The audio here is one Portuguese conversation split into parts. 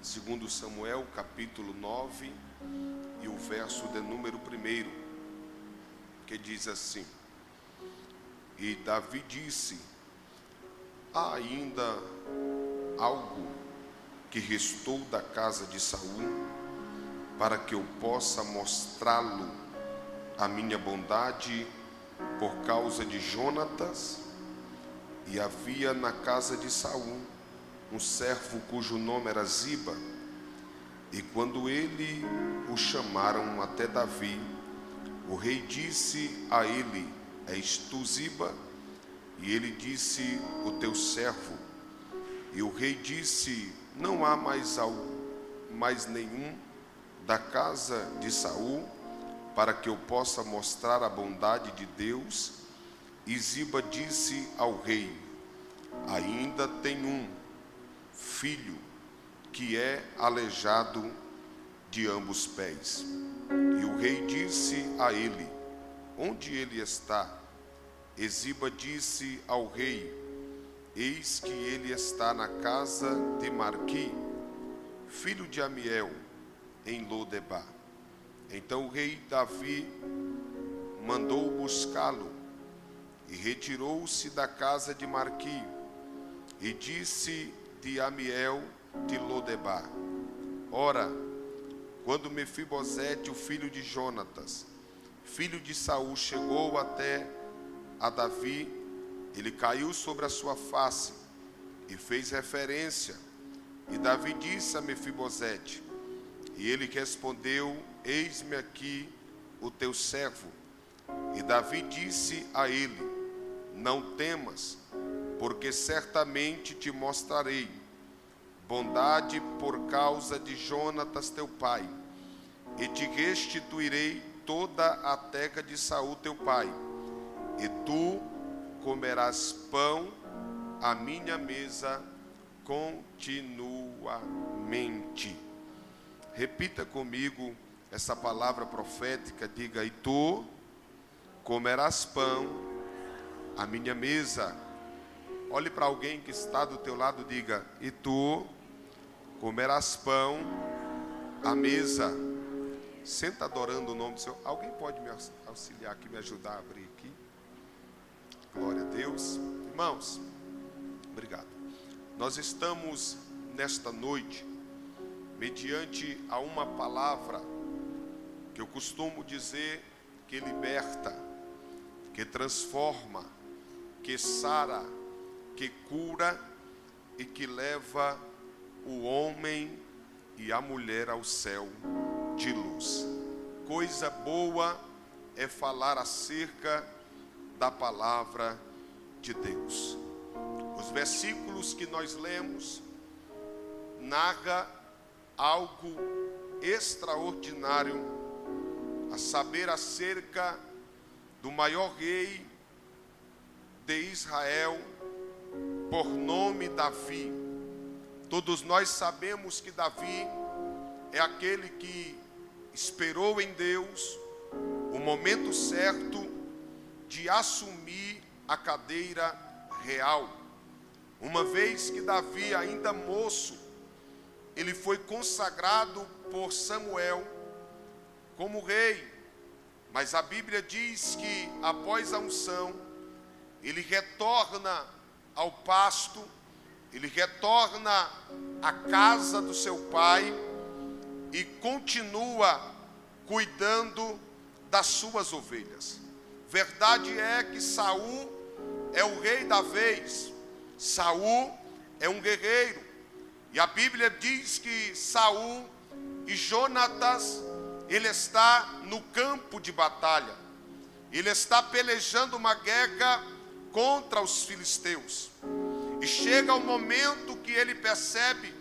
Segundo Samuel, capítulo 9, e o verso de número 1, que diz assim: E Davi disse: há ainda algo que restou da casa de Saul, para que eu possa mostrá-lo a minha bondade por causa de Jonatas? E havia na casa de Saul um servo cujo nome era Ziba. E quando ele o chamaram até Davi, o rei disse a ele: És tu Ziba? E ele disse: o teu servo. E o rei disse: não há mais nenhum da casa de Saul, para que eu possa mostrar a bondade de Deus? E Ziba disse ao rei: ainda tem um filho que é aleijado de ambos pés. E o rei disse a ele: onde ele está? E Ziba disse ao rei: eis que ele está na casa de Marqui, filho de Amiel, em Lodebar. Então o rei Davi mandou buscá-lo, e retirou-se da casa de Marqui, e disse de Amiel de Lodebar: ora, quando Mefibosete, o filho de Jonatas, filho de Saul, chegou até a Davi, ele caiu sobre a sua face e fez reverência. E Davi disse a Mefibosete, e ele respondeu: eis-me aqui o teu servo. E Davi disse a ele: não temas, porque certamente te mostrarei bondade por causa de Jonatas teu pai, e te restituirei toda a terra de Saul teu pai, e tu comerás pão à minha mesa continuamente. Repita comigo essa palavra profética, diga: e tu comerás pão à minha mesa. Olhe para alguém que está do teu lado, diga: e tu comerás pão à mesa. Senta adorando o nome do Senhor. Alguém pode me auxiliar aqui, me ajudar a abrir aqui? Glória a Deus. Irmãos, obrigado. Nós estamos nesta noite mediante a uma palavra que eu costumo dizer que liberta, que transforma, que sara, que cura e que leva o homem e a mulher ao céu de luz. Coisa boa é falar acerca da palavra de Deus. Os versículos que nós lemos narra algo extraordinário, a saber, acerca do maior rei de Israel, por nome Davi. Todos nós sabemos que Davi é aquele que esperou em Deus o momento certo de assumir a cadeira real. Uma vez que Davi, ainda moço, ele foi consagrado por Samuel como rei. Mas a Bíblia diz que após a unção, ele retorna ao pasto, ele retorna à casa do seu pai e continua cuidando das suas ovelhas. Verdade é que Saul é o rei da vez. Saul é um guerreiro. E a Bíblia diz que Saul e Jonatas, ele está no campo de batalha. Ele está pelejando uma guerra contra os filisteus. E chega o momento que ele percebe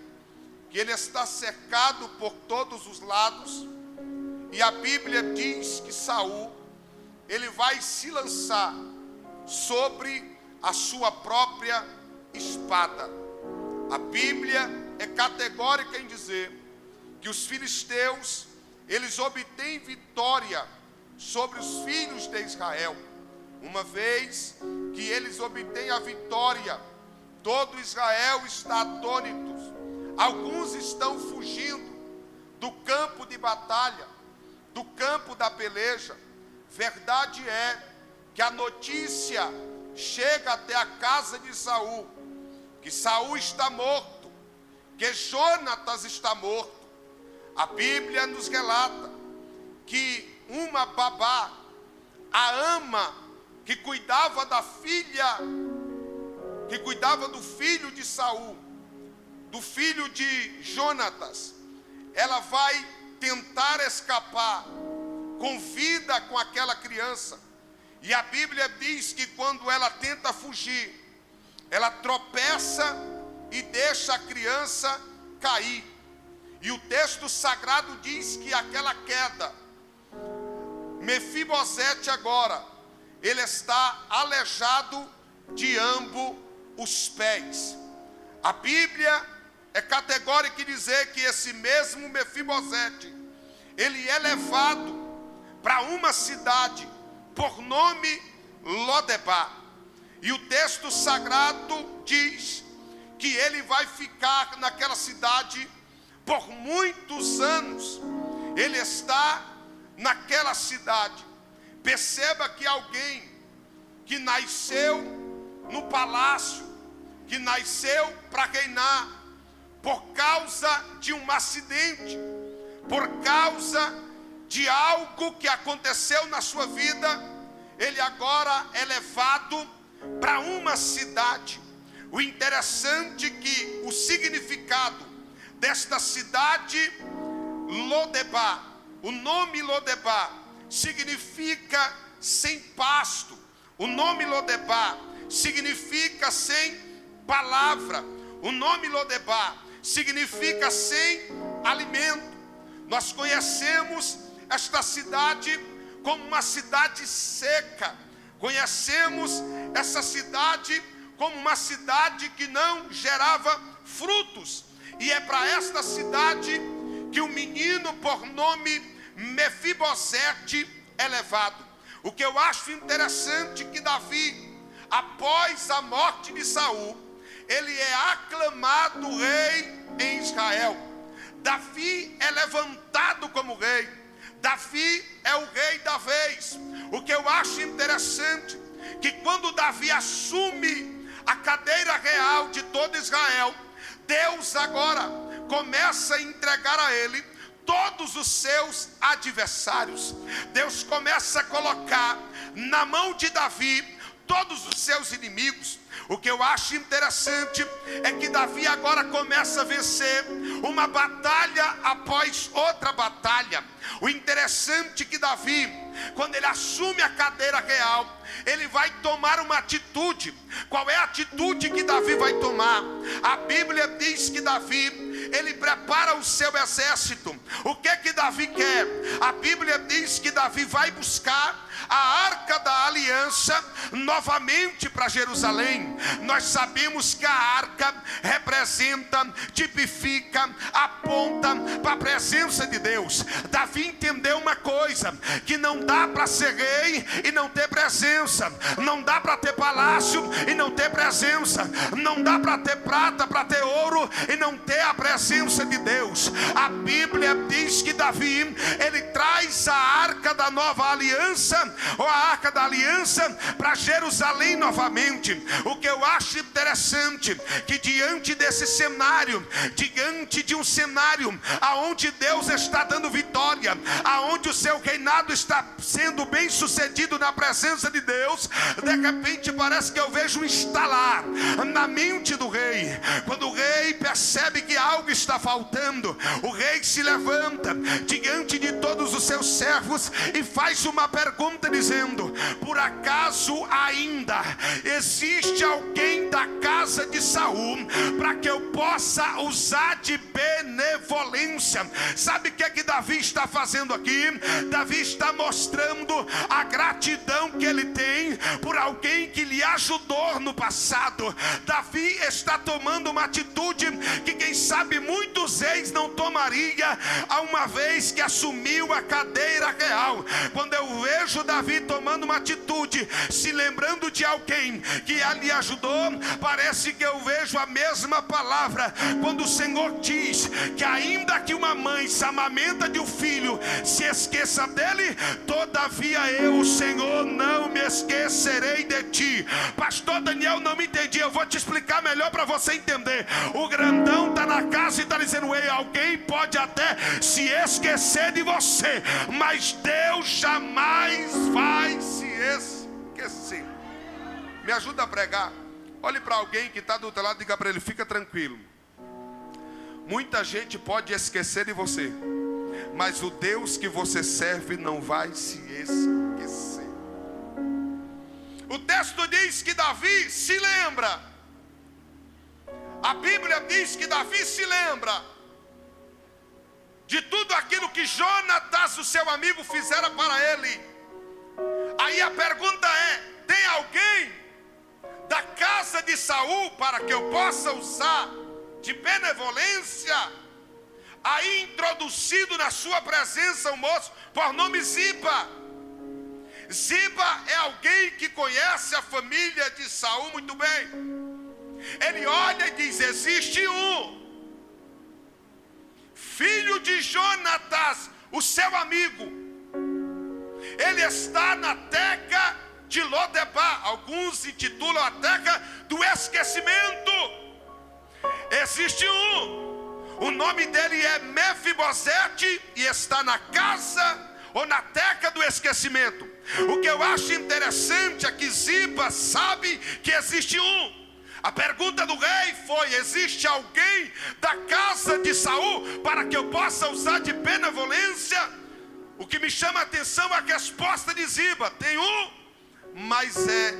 que ele está cercado por todos os lados. E a Bíblia diz que Saul, ele vai se lançar sobre a sua própria espada. A Bíblia é categórica em dizer que os filisteus, eles obtêm vitória sobre os filhos de Israel. Uma vez que eles obtêm a vitória, todo Israel está atônito. Alguns estão fugindo do campo de batalha, do campo da peleja. Verdade é que a notícia chega até a casa de Saul, que Saul está morto, que Jonatas está morto. A Bíblia nos relata que uma babá, a ama que cuidava da filha, que cuidava do filho de Saul, do filho de Jonatas, ela vai tentar escapar com vida com aquela criança. E a Bíblia diz que quando ela tenta fugir, ela tropeça e deixa a criança cair. E o texto sagrado diz que aquela queda, Mefibosete agora, ele está aleijado de ambos os pés. A Bíblia é categórica em dizer que esse mesmo Mefibosete, ele é levado para uma cidade por nome Lodebar. E o texto sagrado diz que ele vai ficar naquela cidade por muitos anos. Ele está naquela cidade. Perceba que alguém que nasceu no palácio, que nasceu para reinar, por causa de um acidente, por causa de algo que aconteceu na sua vida, ele agora é levado para uma cidade. O interessante é que o significado desta cidade, Lodebar, o nome Lodebar significa sem pasto. O nome Lodebar significa sem palavra. O nome Lodebar significa sem alimento. Nós conhecemos esta cidade como uma cidade seca. Conhecemos essa cidade como uma cidade que não gerava frutos. E é para esta cidade que o menino por nome Mefibosete é levado. O que eu acho interessante é que Davi, após a morte de Saul, ele é aclamado rei em Israel. Davi é levantado como rei. Davi é o rei da vez. O que eu acho interessante, que quando Davi assume a cadeira real de todo Israel, Deus agora começa a entregar a ele todos os seus adversários. Deus começa a colocar na mão de Davi todos os seus inimigos. O que eu acho interessante é que Davi agora começa a vencer uma batalha após outra batalha. O interessante é que Davi, quando ele assume a cadeira real, ele vai tomar uma atitude. Qual é a atitude que Davi vai tomar? A Bíblia diz que Davi, ele prepara o seu exército. O que que Davi quer? A Bíblia diz que Davi vai buscar a Arca da Aliança novamente para Jerusalém. Nós sabemos que a arca representa, tipifica, aponta para a presença de Deus. Davi entendeu uma coisa, que não dá para ser rei e não ter presença. Não dá para ter palácio e não ter presença. Não dá para ter prata, para ter ouro e não ter a presença de Deus. A Bíblia diz que Davi, ele traz a Arca da Nova Aliança, ou a Arca da Aliança, para Jerusalém novamente. O que eu acho interessante, que diante desse cenário, diante de um cenário aonde Deus está dando vitória, aonde o seu reinado está sendo bem sucedido na presença de Deus, de repente parece que eu vejo um estalar na mente do rei. Quando o rei percebe que algo está faltando, o rei se levanta diante de todos os seus servos e faz uma pergunta dizendo: por acaso ainda existe alguém da casa de Saul para que eu possa usar de benevolência. Sabe o que Davi está fazendo aqui? Davi está mostrando a gratidão que ele tem por alguém que lhe ajudou no passado. Davi está tomando uma atitude que quem sabe muitos reis não tomaria a uma vez que assumiu a cadeira real. Quando eu vejo Davi tomando uma atitude, se lembrando de alguém que lhe ajudou, parece que eu vejo a mesma palavra quando o Senhor diz que ainda que uma mãe se amamenta de um filho, se esqueça dele, todavia eu, o Senhor, não me esquecerei de ti. Pastor Daniel, não me entendi, eu vou te explicar melhor para você entender. O grandão está na casa e está dizendo: ei, alguém pode até se esquecer de você, mas Deus jamais vai se esquecer. Me ajuda a pregar. Olhe para alguém que está do outro lado e diga para ele: fica tranquilo. Muita gente pode esquecer de você, mas o Deus que você serve não vai se esquecer. O texto diz que Davi se lembra. A Bíblia diz que Davi se lembra de tudo aquilo que Jonatas, o seu amigo, fizera para ele. Aí a pergunta é: tem alguém da casa de Saul para que eu possa usar de benevolência? Aí introduzido na sua presença um moço por nome Ziba. Ziba é alguém que conhece a família de Saul muito bem. Ele olha e diz: existe um filho de Jonatas, o seu amigo. Ele está na teca de Lodebar. Alguns intitulam a teca do esquecimento. Existe o nome dele é Mefibosete e está na casa ou na teca do esquecimento. O que eu acho interessante é que Ziba sabe que existe um. A pergunta do rei foi: existe alguém da casa de Saul para que eu possa usar de benevolência? O que me chama a atenção é a resposta de Ziba: tem um, mas é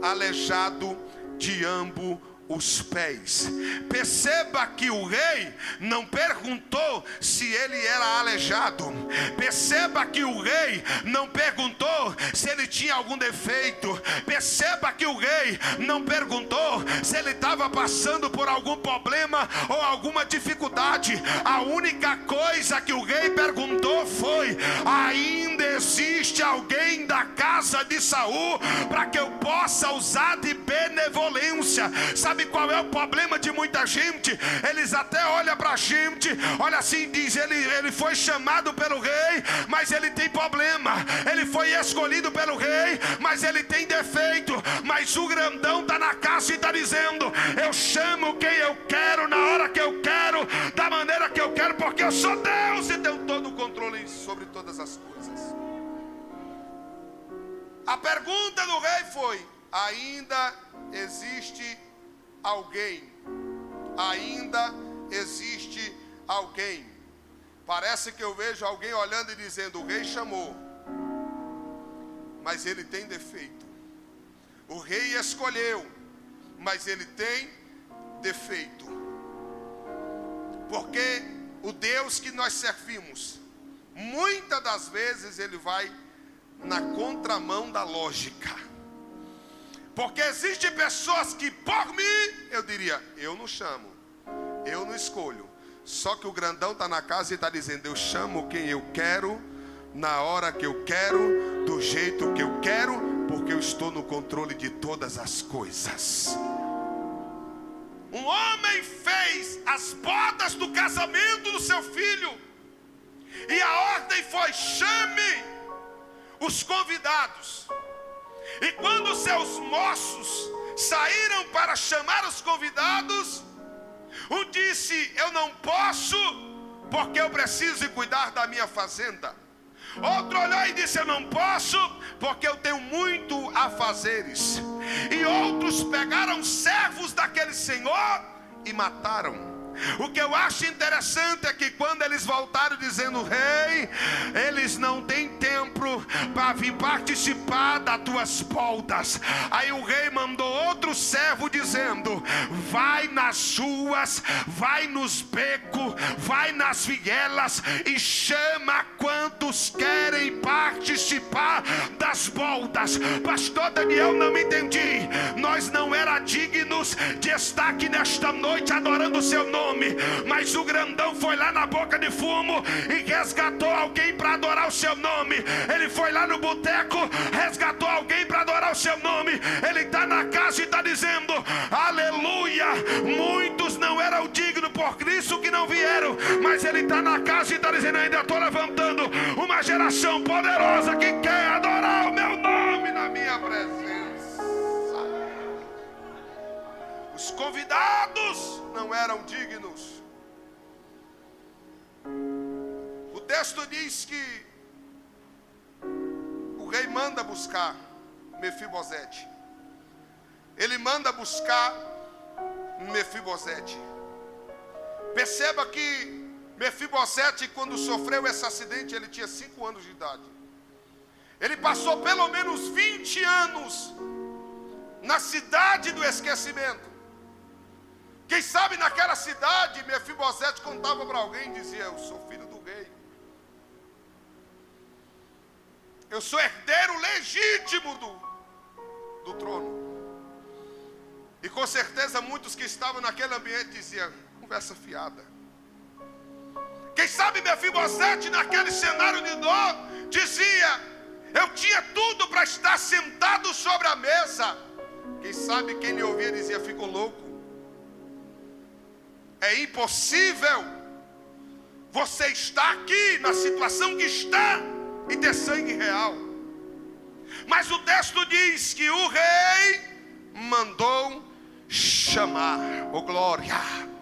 aleijado de ambos os pés. Perceba que o rei não perguntou se ele era aleijado. Perceba que o rei não perguntou se ele tinha algum defeito. Perceba que o rei não perguntou se ele estava passando por algum problema ou alguma dificuldade. A única coisa que o rei perguntou foi: ainda existe alguém da casa de Saul para que eu possa usar de benevolência? Sabe qual é o problema de muita gente? Eles até olham para a gente, olha assim e diz: ele foi chamado pelo rei, mas ele tem problema. Ele foi escolhido pelo rei, mas ele tem defeito. Mas o grandão está na casa e está dizendo: eu chamo quem eu quero, na hora que eu quero, da maneira que eu quero, porque eu sou Deus e tenho todo o controle sobre todas as coisas. A pergunta do rei foi: ainda existe alguém? Ainda existe alguém? Parece que eu vejo alguém olhando e dizendo: o rei chamou, mas ele tem defeito. O rei escolheu, mas ele tem defeito. Porque o Deus que nós servimos, muitas das vezes ele vai na contramão da lógica. Porque existem pessoas que por mim, eu diria: eu não chamo, eu não escolho. Só que o grandão está na casa e está dizendo: eu chamo quem eu quero, na hora que eu quero, do jeito que eu quero, porque eu estou no controle de todas as coisas. Um homem fez as bodas do casamento do seu filho, e a ordem foi: chame os convidados. E quando seus moços saíram para chamar os convidados, um disse: eu não posso, porque eu preciso cuidar da minha fazenda. Outro olhou e disse: eu não posso, porque eu tenho muito a fazeres. E outros pegaram servos daquele senhor e mataram. O que eu acho interessante é que quando eles voltaram dizendo: rei, eles não têm templo para vir participar das tuas bodas. Aí o rei mandou outro servo dizendo: vai nas ruas, vai nos becos, vai nas vielas e chama quantos querem participar das bodas. Pastor Daniel, não me entendi. Nós não era dignos de estar aqui nesta noite adorando o seu nome, mas o grandão foi lá na boca de fumo e resgatou alguém para adorar o seu nome. Ele foi lá no boteco, resgatou alguém para adorar o seu nome. Ele está na casa e está dizendo: aleluia. Muitos não eram dignos, por Cristo que não vieram, mas ele está na casa e está dizendo: ainda estou levantando uma geração poderosa que quer adorar o meu nome na minha presença. Os convidados não eram dignos. O texto diz que o rei manda buscar Mefibosete. Ele manda buscar Mefibosete. Perceba que Mefibosete, quando sofreu esse acidente, ele tinha 5 anos de idade. Ele passou pelo menos 20 anos na cidade do esquecimento. Quem sabe naquela cidade, Mefibosete contava para alguém e dizia: eu sou filho do rei, eu sou herdeiro legítimo do trono. E com certeza muitos que estavam naquele ambiente diziam: conversa fiada. Quem sabe Mefibosete naquele cenário de dor dizia: eu tinha tudo para estar sentado sobre a mesa. Quem sabe quem lhe ouvia dizia: ficou louco. É impossível você estar aqui na situação que está e ter sangue real. Mas o texto diz que o rei mandou chamar. Oh glória!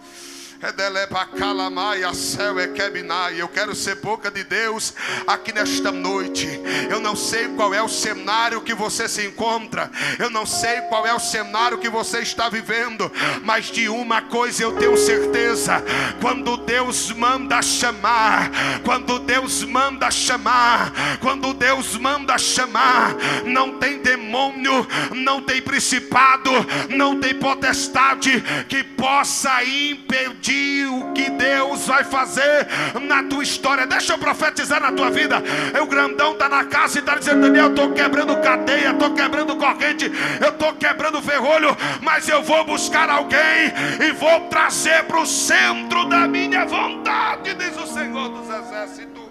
Eu quero ser boca de Deus aqui nesta noite. Eu não sei qual é o cenário que você se encontra, eu não sei qual é o cenário que você está vivendo, mas de uma coisa eu tenho certeza: quando Deus manda chamar, quando Deus manda chamar, quando Deus manda chamar, não tem demônio, não tem principado, não tem potestade que possa impedir o que Deus vai fazer na tua história. Deixa eu profetizar na tua vida. O grandão está na casa e está dizendo: Daniel, eu estou quebrando cadeia, estou quebrando corrente, eu estou quebrando ferrolho, mas eu vou buscar alguém e vou trazer para o centro da minha vontade, diz o Senhor dos Exércitos.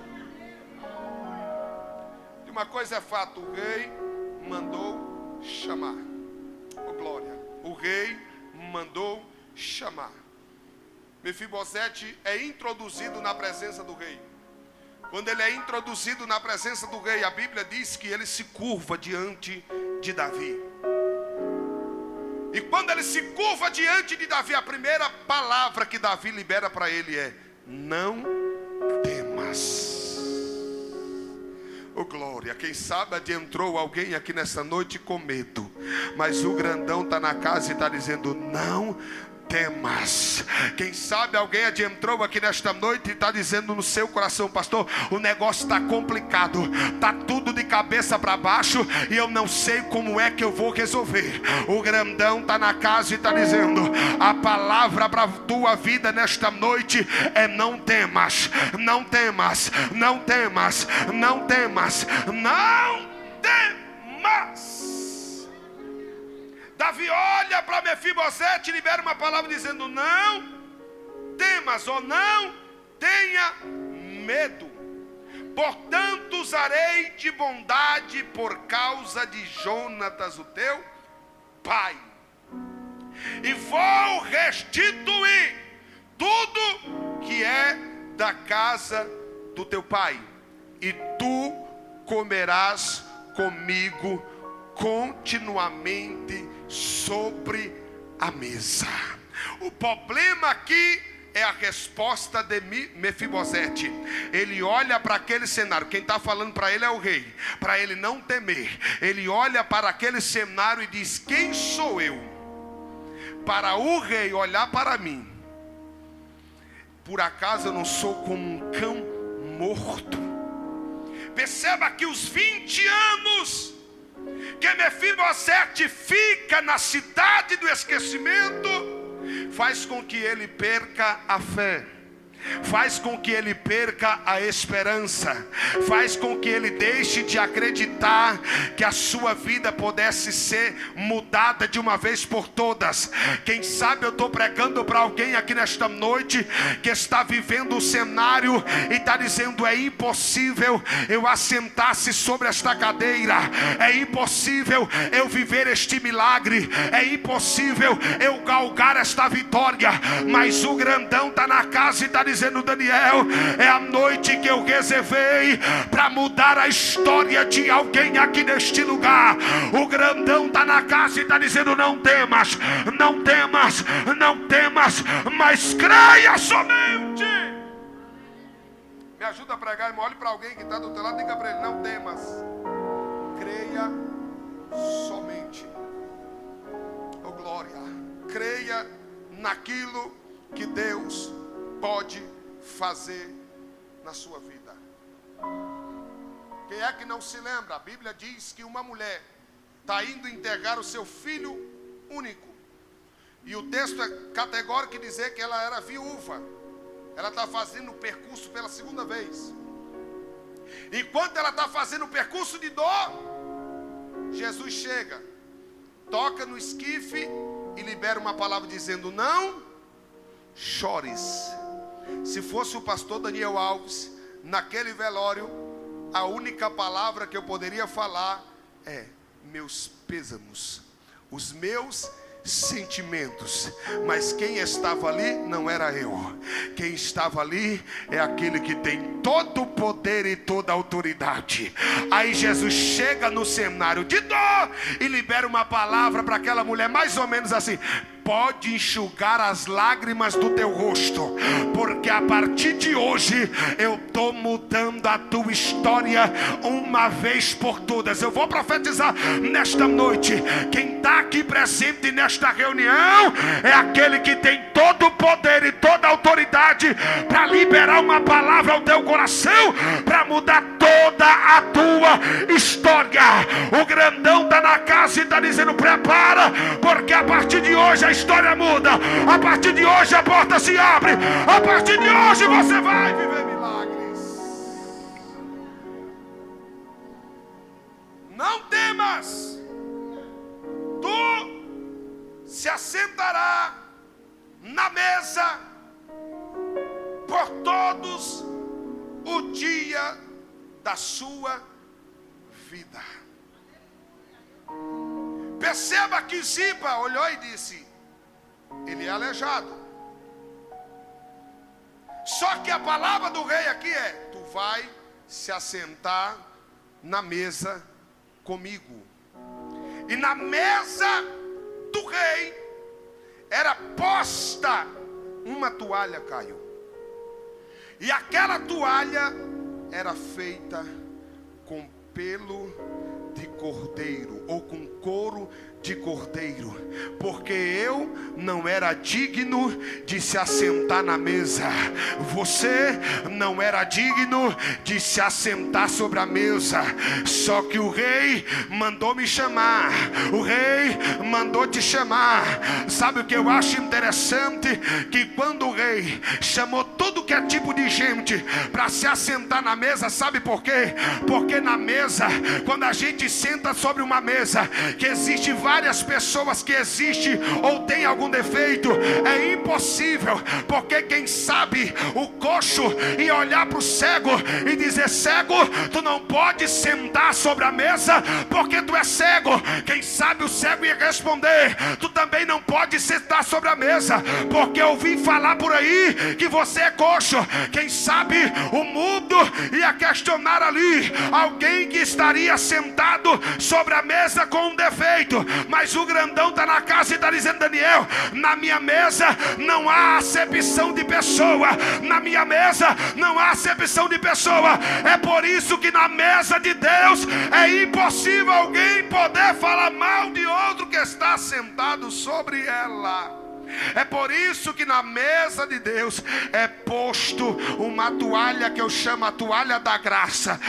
E uma coisa é fato: o rei mandou chamar. Oh glória! O rei mandou chamar. Mefibosete é introduzido na presença do rei. Quando ele é introduzido na presença do rei, a Bíblia diz que ele se curva diante de Davi. E quando ele se curva diante de Davi, a primeira palavra que Davi libera para ele é: não temas. Oh glória! Quem sabe adentrou alguém aqui nessa noite com medo, mas o grandão está na casa e está dizendo: não temas. Quem sabe alguém adentrou aqui nesta noite e está dizendo no seu coração: pastor, o negócio está complicado, está tudo de cabeça para baixo e eu não sei como é que eu vou resolver. O grandão está na casa e está dizendo: a palavra para a tua vida nesta noite é: não temas, não temas, não temas, não temas, não temas. Davi olha para Mefibosete e libera uma palavra dizendo: não temas, ou não tenha medo. Portanto usarei de bondade por causa de Jonatas, o teu pai, e vou restituir tudo que é da casa do teu pai, e tu comerás comigo continuamente sobre a mesa. O problema aqui é a resposta de Mefibosete. Ele olha para aquele cenário. Quem está falando para ele é o rei, para ele não temer. Ele olha para aquele cenário e diz: quem sou eu para o rei olhar para mim? Por acaso eu não sou como um cão morto? Perceba que os 20 anos que Mefibosete fica na cidade do esquecimento faz com que ele perca a fé, faz com que ele perca a esperança, faz com que ele deixe de acreditar que a sua vida pudesse ser mudada de uma vez por todas. Quem sabe eu estou pregando para alguém aqui nesta noite que está vivendo um cenário e está dizendo: é impossível eu assentar-se sobre esta cadeira, é impossível eu viver este milagre, é impossível eu galgar esta vitória. Mas o grandão está na casa e está dizendo: Daniel, é a noite que eu reservei para mudar a história de alguém aqui neste lugar. O grandão está na casa e está dizendo: não temas, não temas, não temas, mas creia somente. Me ajuda a pregar, irmão. Olhe para alguém que está do teu lado, diga para ele: não temas, creia somente. Oh glória, creia naquilo que Deus pode fazer na sua vida. Quem é que não se lembra? A Bíblia diz que uma mulher está indo enterrar o seu filho único, e o texto é categórico em dizer que ela era viúva. Ela está fazendo o percurso pela segunda vez. Enquanto ela está fazendo o percurso de dor, Jesus chega, toca no esquife e libera uma palavra dizendo: não chores. Se fosse o pastor Daniel Alves, naquele velório, a única palavra que eu poderia falar é: meus pêsames, os meus sentimentos. Mas quem estava ali não era eu. Quem estava ali é aquele que tem todo o poder e toda a autoridade. Aí Jesus chega no cenário de dor e libera uma palavra para aquela mulher, mais ou menos assim: pode enxugar as lágrimas do teu rosto, porque a partir de hoje eu estou mudando a tua história uma vez por todas. Eu vou profetizar nesta noite. Quem está aqui presente nesta reunião é aquele que tem todo o poder e toda a autoridade para liberar uma palavra ao teu coração, para mudar toda a tua história. O grandão está na casa e está dizendo: prepara, porque a partir de hoje a história muda. A partir de hoje a porta se abre. A partir de hoje você vai viver milagres. Não temas, tu se assentará na mesa por todos o dia da sua vida. Perceba que Ziba olhou e disse: ele é aleijado. Só que a palavra do rei aqui é: tu vai se assentar na mesa comigo. E na mesa do rei era posta uma toalha, Caio. E aquela toalha era feita com pelo de cordeiro, ou com couro de cordeiro, porque eu não era digno de se assentar na mesa. Você não era digno de se assentar sobre a mesa. Só que o rei mandou me chamar. O rei mandou te chamar. Sabe o que eu acho interessante? Que quando o rei chamou tudo que é tipo de gente para se assentar na mesa, sabe por quê? Porque na mesa, quando a gente senta sobre uma mesa que existe várias pessoas que existem ou tem algum defeito, é impossível, porque quem sabe o coxo ia olhar para o cego e dizer: cego, tu não pode sentar sobre a mesa porque tu é cego. Quem sabe o cego ia responder: tu também não pode sentar sobre a mesa porque eu ouvi falar por aí que você é coxo. Quem sabe o mudo ia questionar ali alguém que estaria sentado sobre a mesa com um defeito. Mas o grandão está na casa e está dizendo: Daniel, na minha mesa não há acepção de pessoa. Na minha mesa não há acepção de pessoa. É por isso que na mesa de Deus é impossível alguém poder falar mal de outro que está sentado sobre ela. É por isso que na mesa de Deus é posto uma toalha que eu chamo a toalha da graça.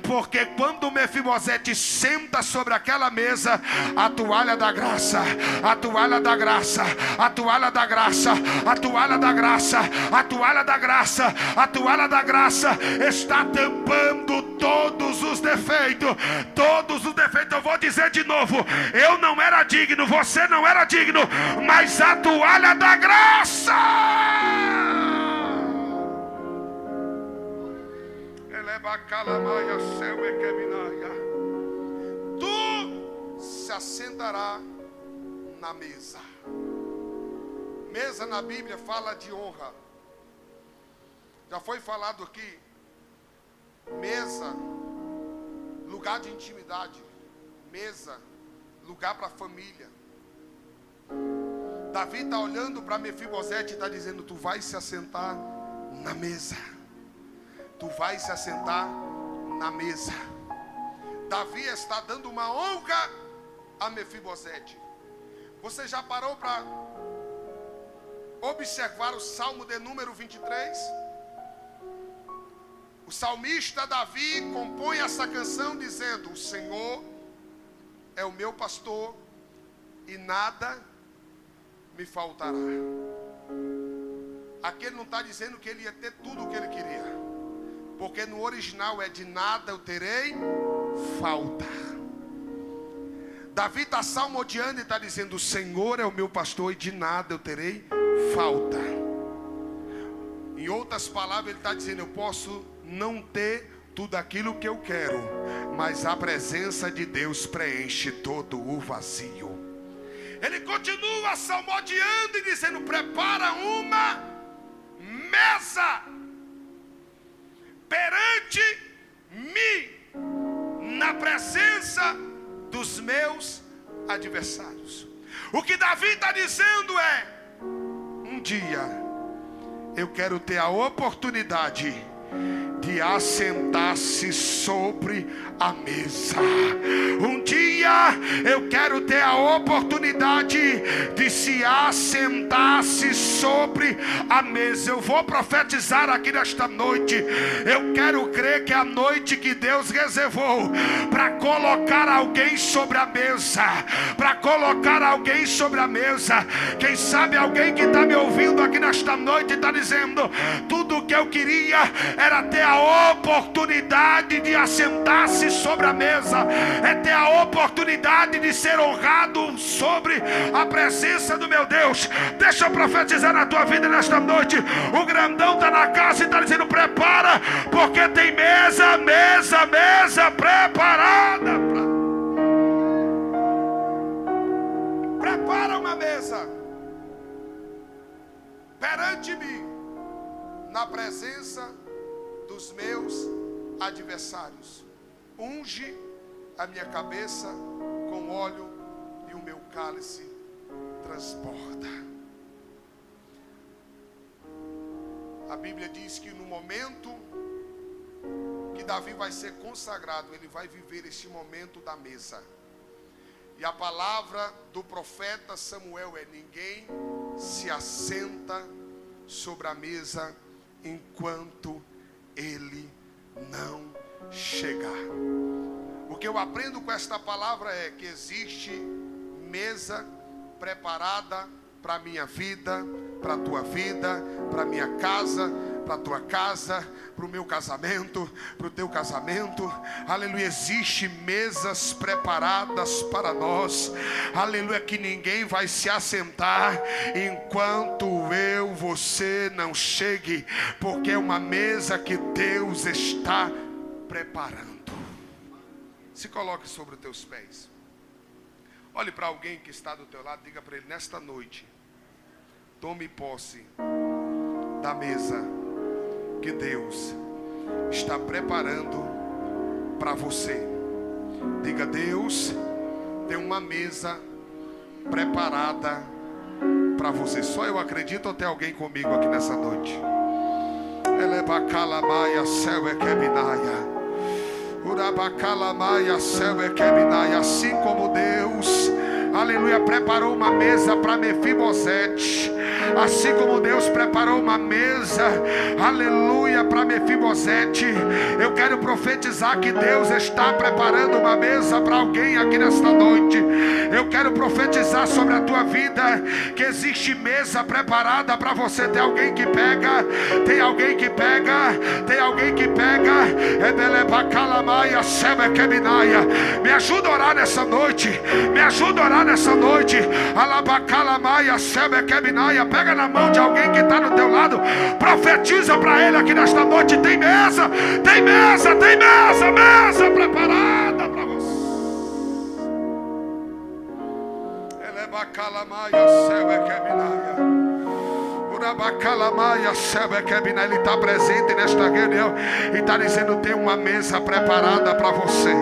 Porque quando Mefibosete senta sobre aquela mesa, a toalha da graça, a toalha da graça, a toalha da graça, a toalha da graça, a toalha da graça, a toalha da graça está tampando todos os defeitos. Todos os defeitos. Eu vou dizer de novo: eu não era digno, você não era digno, mas a toalha da graça, tu se assentará na mesa. Mesa na Bíblia fala de honra. Já foi falado aqui. Mesa, lugar de intimidade. Mesa, lugar para a família. Davi está olhando para Mefibosete e está dizendo: tu vai se assentar na mesa. Tu vai se assentar na mesa. Davi está dando uma honra a Mefibosete. Você já parou para observar o Salmo de número 23? O salmista Davi compõe essa canção dizendo: o Senhor é o meu pastor e nada me faltará. Aqui ele não está dizendo que ele ia ter tudo o que ele queria, porque no original é: de nada eu terei falta. Davi está salmodiando e está dizendo: o Senhor é o meu pastor e de nada eu terei falta. Em outras palavras, ele está dizendo: eu posso não ter tudo aquilo que eu quero, mas a presença de Deus preenche todo o vazio. Ele continua salmodiando e dizendo: prepara uma mesa perante mim, na presença dos meus adversários. O que Davi está dizendo é: um dia eu quero ter a oportunidade de assentar-se sobre a mesa. Um dia eu quero ter a oportunidade de se assentar-se sobre a mesa. Eu vou profetizar aqui nesta noite. Eu quero crer que a noite que Deus reservou para colocar alguém sobre a mesa, para colocar alguém sobre a mesa. Quem sabe alguém que está me ouvindo aqui nesta noite está dizendo: tudo o que eu queria era ter a oportunidade de assentar-se sobre a mesa, é ter a oportunidade de ser honrado sobre a presença do meu Deus. Deixa eu profetizar na tua vida nesta noite. O grandão está na casa e está dizendo: prepara, porque tem mesa preparada. Prepara uma mesa perante mim, na presença dos meus adversários. Unge a minha cabeça com óleo e o meu cálice transborda. A Bíblia diz que no momento que Davi vai ser consagrado, ele vai viver este momento da mesa. E a palavra do profeta Samuel é: ninguém se assenta sobre a mesa enquanto ele não chegar. O que eu aprendo com esta palavra é que existe mesa preparada para a minha vida, para a tua vida, para a minha casa, para a tua casa, para o meu casamento, para o teu casamento. Aleluia, existe mesas preparadas para nós. Aleluia, que ninguém vai se assentar enquanto você não chegue, porque é uma mesa que Deus está preparando. Se coloque sobre os teus pés. Olhe para alguém que está do teu lado, diga para ele: nesta noite, tome posse da mesa que Deus está preparando para você. Diga: Deus tem uma mesa preparada para você. Só eu acredito ou tem alguém comigo aqui nessa noite? Assim como Deus, aleluia, preparou uma mesa para Mefibosete, Assim como Deus preparou uma mesa, aleluia, para Mefibosete, eu quero profetizar que Deus está preparando uma mesa para alguém aqui nesta noite. Eu quero profetizar sobre a tua vida que existe mesa preparada para você. Tem alguém que pega, tem alguém que pega, tem alguém que pega. Me ajuda a orar nessa noite, me ajuda a orar nessa noite. Pega na mão de alguém que está no teu lado, profetiza para ele aqui nesta noite. Tem mesa, tem mesa, tem mesa, mesa preparada para você. Ele está presente nesta reunião e está dizendo: tem uma mesa preparada para você.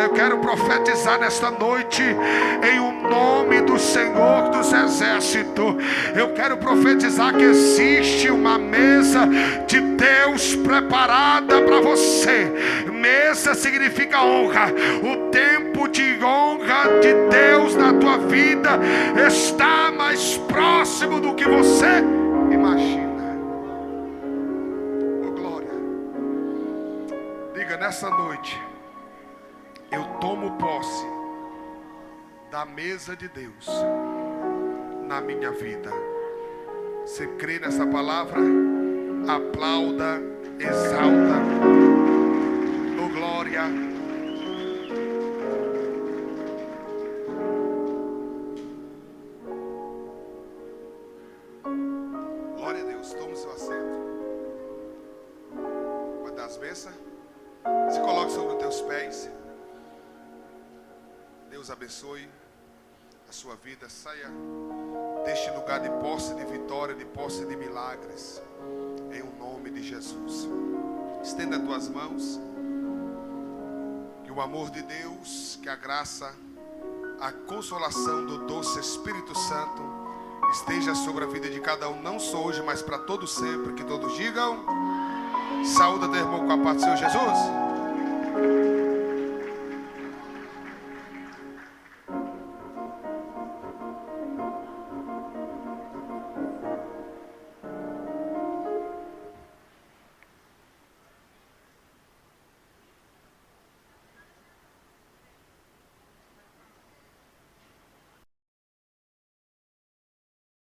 Eu quero profetizar nesta noite em o nome do Senhor dos Exércitos. Eu quero profetizar que existe uma mesa de Deus preparada para você. Mesa significa honra. O tempo de honra de Deus na tua vida está mais próximo do que você imagina. Nessa noite eu tomo posse da mesa de Deus na minha vida. Você crê nessa palavra? Aplauda, exalta, oh glória. Glória a Deus. Tome seu assento. Vai dar as bênçãos. Se coloque sobre os teus pés. Deus abençoe a sua vida. Saia deste lugar de posse de vitória, de posse de milagres, em o nome de Jesus. Estenda as tuas mãos. Que o amor de Deus, que a graça, a consolação do doce Espírito Santo esteja sobre a vida de cada um, não só hoje, mas para todo sempre. Que todos digam: saúde teu irmão com a paz do Senhor Jesus.